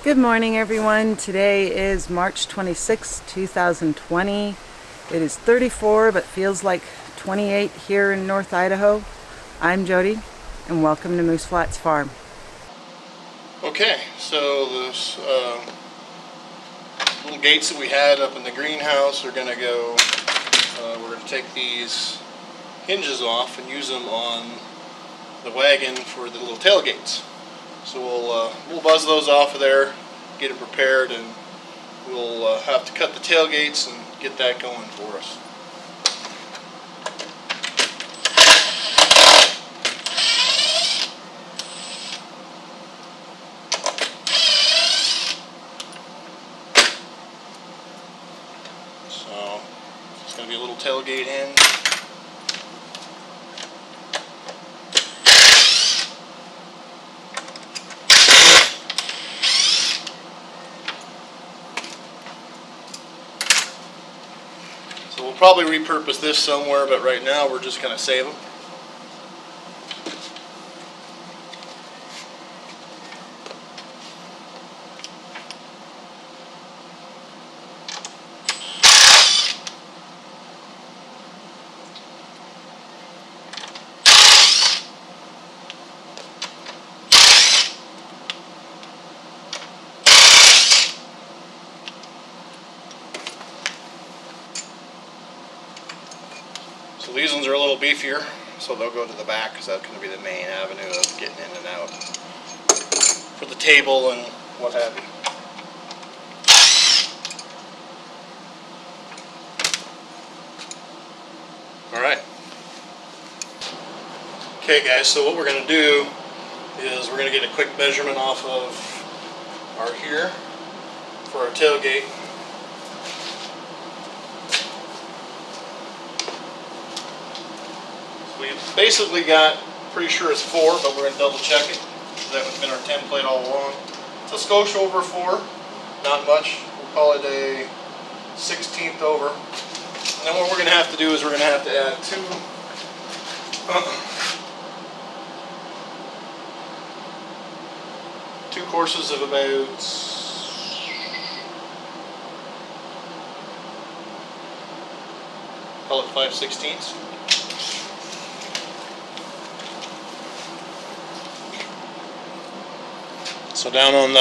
Good morning, everyone. Today is March 26, 2020. It is 34, but feels like 28 here in North Idaho. I'm Jody, and welcome to Moose Flats Farm. Okay, so those little gates that we had up in the greenhouse are going to go, we're going to take these hinges off and use them on the wagon for the little tailgates. So we'll buzz those off of there, get it prepared, and we'll have to cut the tailgates and get that going for us. So it's going to be a little tailgate hinge. So we'll probably repurpose this somewhere, but right now we're just going to save them. So these ones are a little beefier, so they'll go to the back because that's going to be the main avenue of getting in and out for the table and what have you. Alright. Okay guys, so what we're going to do is we're going to get a quick measurement off of our here for our tailgate. We basically got, pretty sure it's 4, but we're going to double check it. That would have been our template all along. It's a skosh over 4, not much. We'll call it a 16th over. And then what we're going to have to do is we're going to have to add two courses of about call it 5/16. So down on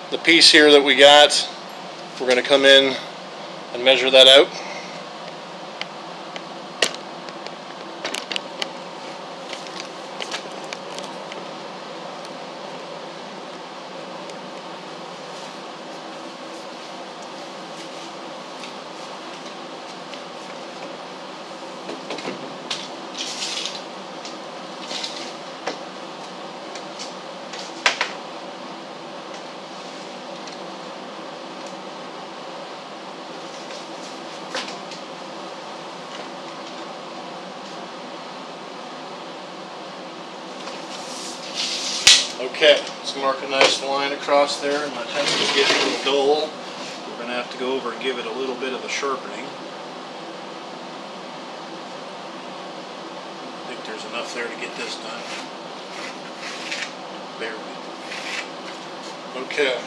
the piece here that we got, we're going to come in and measure that out. Okay, let's mark a nice line across there, and my pencil's getting a little dull. We're going to have to go over and give it a little bit of a sharpening. I think there's enough there to get this done. Barely. Okay.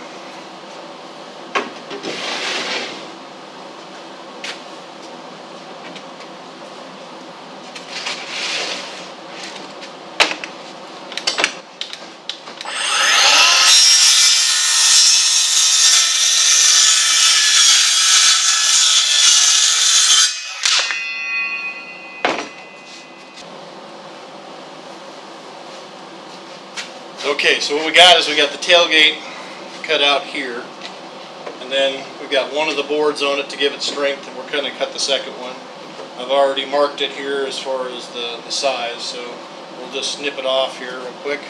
Okay, so what we got is we got the tailgate cut out here, and then we've got one of the boards on it to give it strength, and we're going to cut the second one. I've already marked it here as far as the size, so we'll just snip it off here real quick.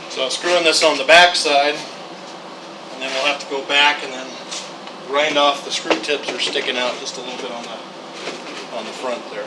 So I'm screwing this on the back side, and then we'll have to go back and then grind off the screw tips that are sticking out just a little bit on on the front there.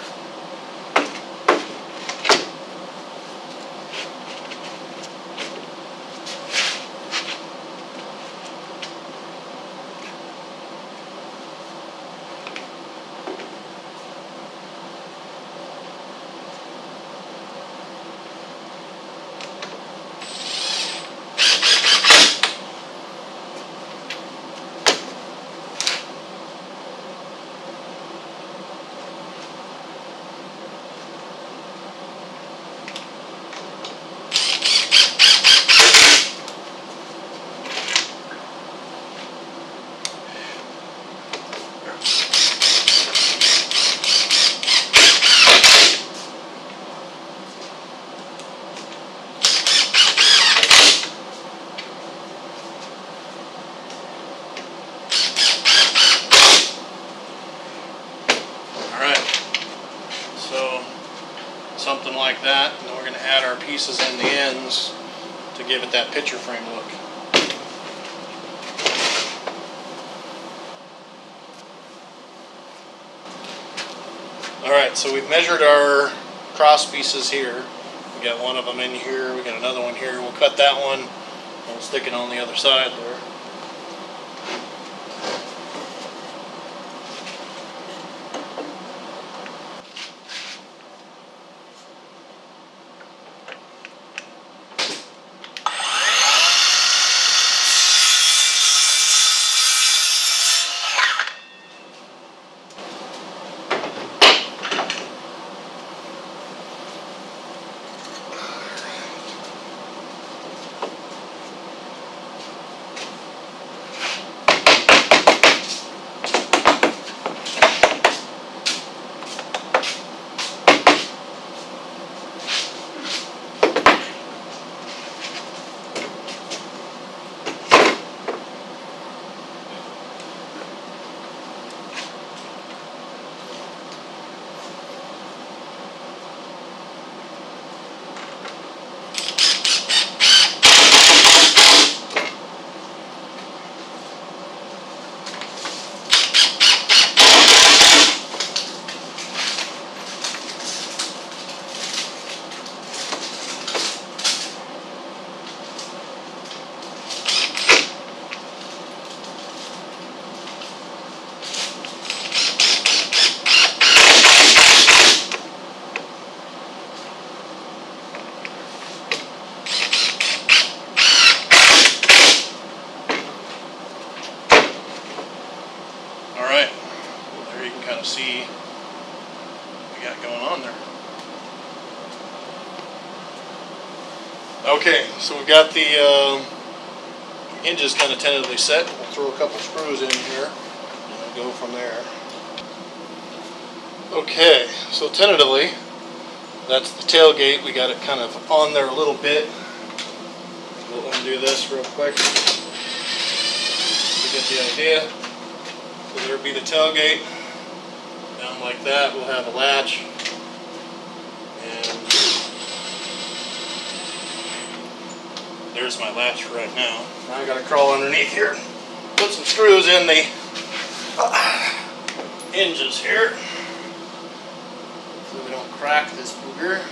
Something like that, and then we're going to add our pieces in the ends to give it that picture frame look. Alright, so we've measured our cross pieces here. We got one of them in here, we got another one here. We'll cut that one and we'll stick it on the other side there. See what we got going on there. Okay, so we've got the hinges kind of tentatively set. We'll throw a couple screws in here and go from there. Okay, so tentatively, that's the tailgate. We got it kind of on there a little bit. We'll undo this real quick to get the idea. So there'll be the tailgate. Down like that, we'll have a latch, and there's my latch for right now. Now I gotta crawl underneath here, put some screws in the hinges here, so we don't crack this booger.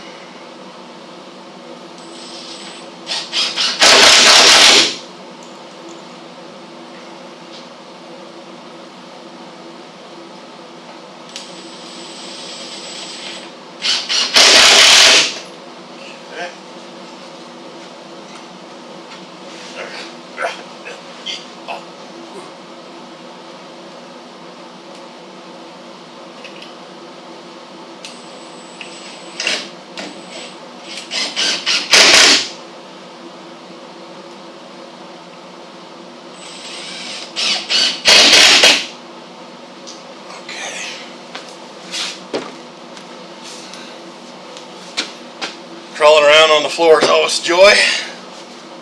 Crawling around on the floor is always a joy,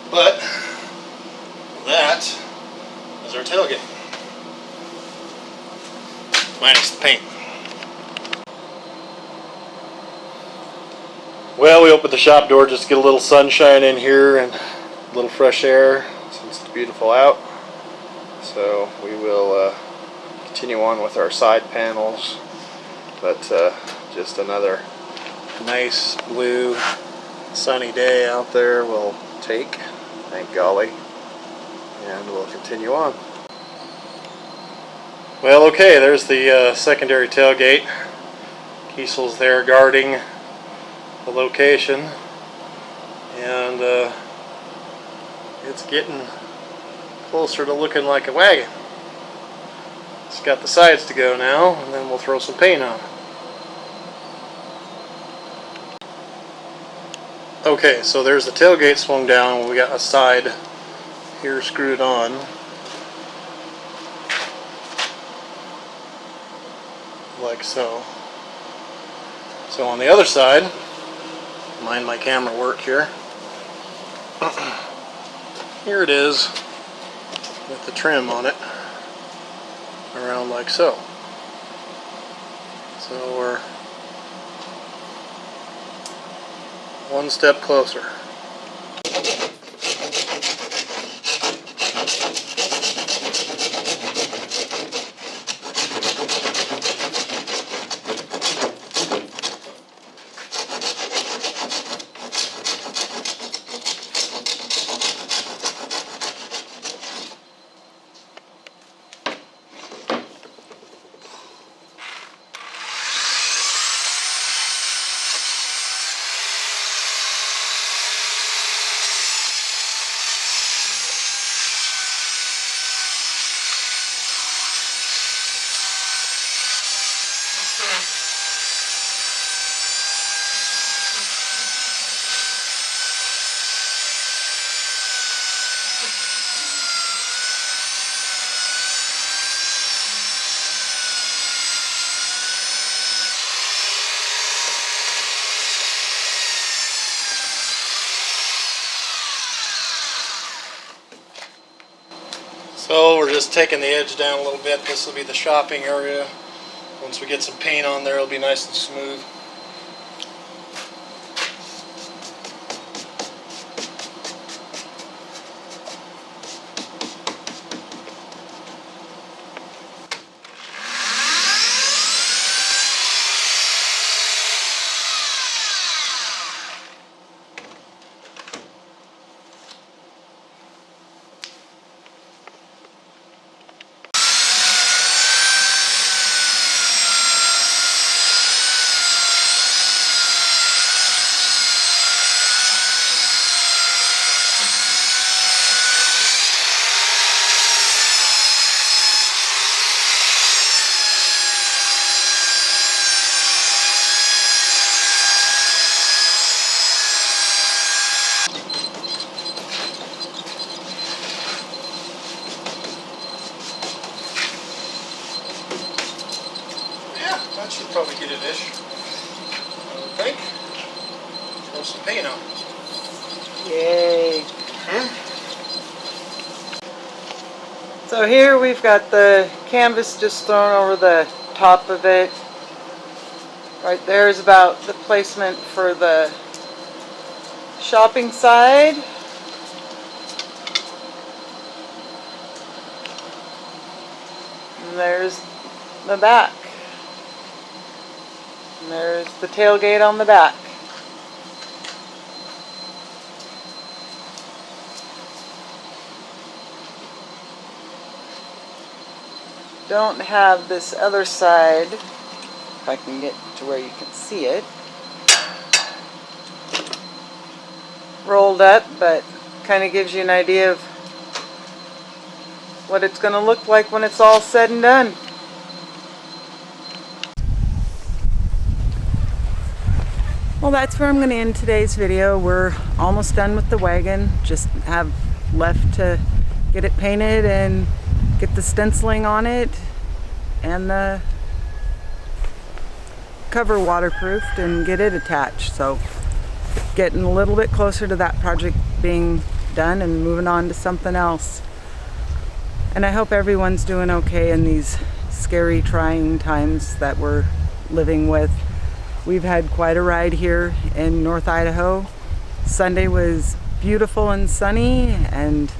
but that is our tailgate, minus the paint. Well, we opened the shop door just to get a little sunshine in here and a little fresh air since it's beautiful out. So we will continue on with our side panels But just another nice blue sunny day out there we'll take, thank golly, and we'll continue on. Well, okay, there's the secondary tailgate. Kiesel's there guarding the location, and it's getting closer to looking like a wagon. It's got the sides to go now, and then we'll throw some paint on. Okay, so there's the tailgate swung down. We got a side here screwed on. Like so. So on the other side, mind my camera work here. Here it is with the trim on it, around like so. So we're one step closer. So we're just taking the edge down a little bit. This will be the shopping area. Once we get some paint on there, it'll be nice and smooth. That should probably get it ish, I would think. Throw some paint on. Yay. So here we've got the canvas just thrown over the top of it. Right there is about the placement for the shopping side. And there's the back. And there's the tailgate on the back. Don't have this other side, if I can get to where you can see it, rolled up, but kind of gives you an idea of what it's going to look like when it's all said and done. Well, that's where I'm going to end today's video. We're almost done with the wagon. Just have left to get it painted and get the stenciling on it and the cover waterproofed and get it attached. So getting a little bit closer to that project being done and moving on to something else. And I hope everyone's doing okay in these scary, trying times that we're living with. We've had quite a ride here in North Idaho. Sunday was beautiful and sunny, and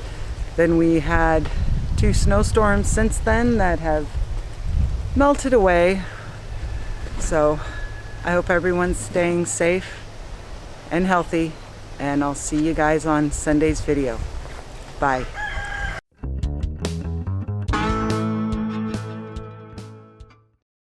then we had 2 snowstorms since then that have melted away. So I hope everyone's staying safe and healthy, and I'll see you guys on Sunday's video. Bye.